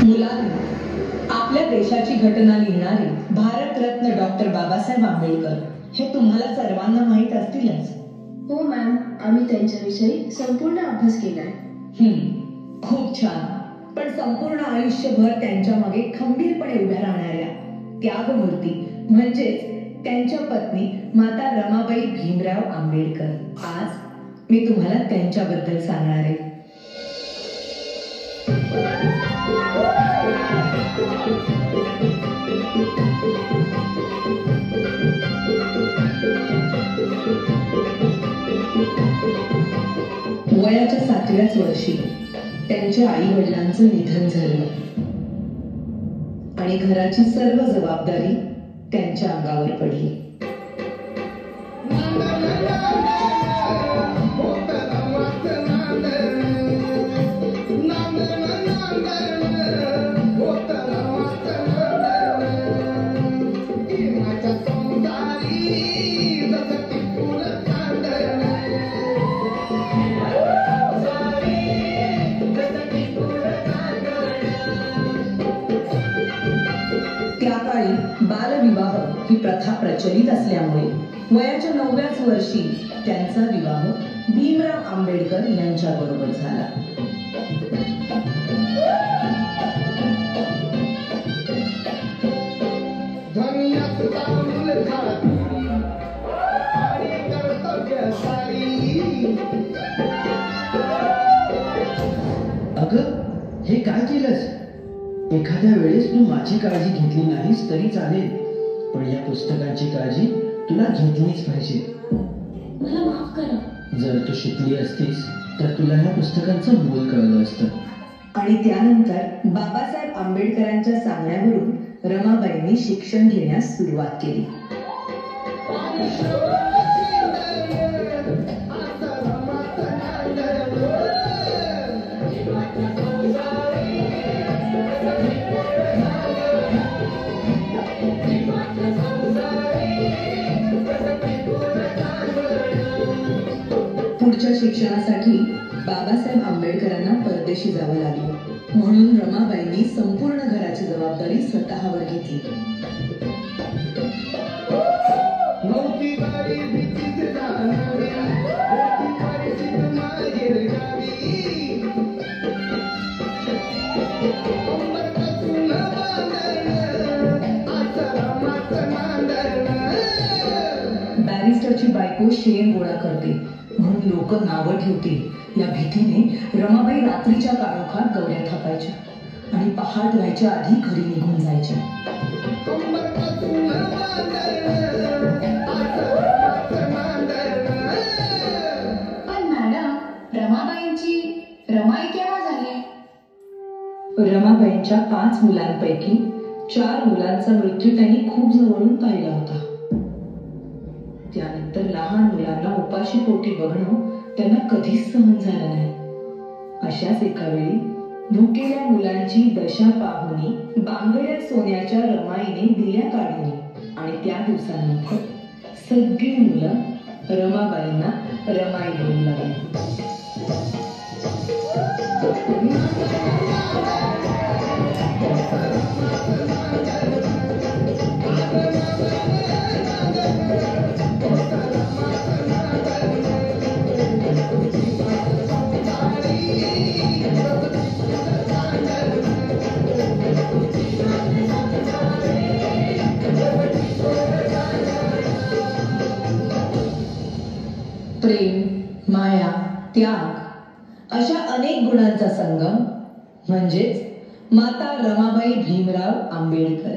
मुलांनो, आपल्या देशाची घटना लिहिणारे भारतरत्न डॉक्टर बाबासाहेब आंबेडकर हे तुम्हाला सर्वांना माहीत असतीलच. हो मॅम, आम्ही त्यांच्याविषयी संपूर्ण अभ्यास केलाय. खूप छान. पण संपूर्ण आयुष्यभर त्यांच्या मागे खंबीरपणे उभ्या राहणाऱ्या त्यागमूर्ती म्हणजेच त्यांच्या पत्नी माता रमाबाई भीमराव आंबेडकर आज मी तुम्हाला त्यांच्याबद्दल सांगणार आहे. वयाच्या 7व्याच वर्षी त्यांच्या आई वडिलांचं निधन झालं आणि घराची सर्व जबाबदारी त्यांच्या अंगावर पडली. बालविवाह ही प्रथा प्रचलित असल्यामुळे वयाच्या 9व्याच वर्षी त्यांचा विवाह भीमराव आंबेडकर यांच्याबरोबर झाला. अगं, हे काय केलंस? एखाद्या वेळेस तू माझी काळजी घेतली नाहीस तरी चालेल, पण या पुस्तकांची काळजी तुला घेतलीच पाहिजे. मला माफ करा. जर तू शिकली असतीस तर तुला या पुस्तकांचं मोल कळलं असतं. आणि त्यानंतर बाबासाहेब आंबेडकरांच्या सांगण्यावरून रमाबाईंनी शिक्षण घेण्यास सुरुवात केली. पुढच्या शिक्षणासाठी बाबासाहेब आंबेडकरांना परदेशी जावं लागलं. म्हणून रमाबाईंनी संपूर्ण घराची जबाबदारी स्वतःवर घेतली. बॅरिस्टरची बायको शेण गोळा करते म्हणून लोक नावं ठेवतील या भीतीने रमाबाई रात्रीच्या काळोखात गवऱ्या थापायच्या आणि पहाट व्हायच्या आधी घरी निघून जायच्या. पण मॅडम, रमाबाईंची रमाई केव्हा झाली? रमाबाईंच्या 5 मुलांपैकी 4 मुलांचा मृत्यू त्यांनी खूप जवळून पाहिला होता. त्यानंतर लहान मुलांना उपाशी पोटी बघणं त्यांना कधीच सहन झालं नाही. अशाच एका वेळी भुकेल्या मुलांची दशा पाहुनी बांगड्या सोन्याच्या रमाईने दिल्या काढून आणि त्या दिवसानंतर सगळी मुलं रमाबाईंना रमाई बोलू लागली. प्रेम, माया, त्याग अशा अनेक गुणांचा संगम म्हणजेच माता रमाबाई भीमराव आंबेडकर.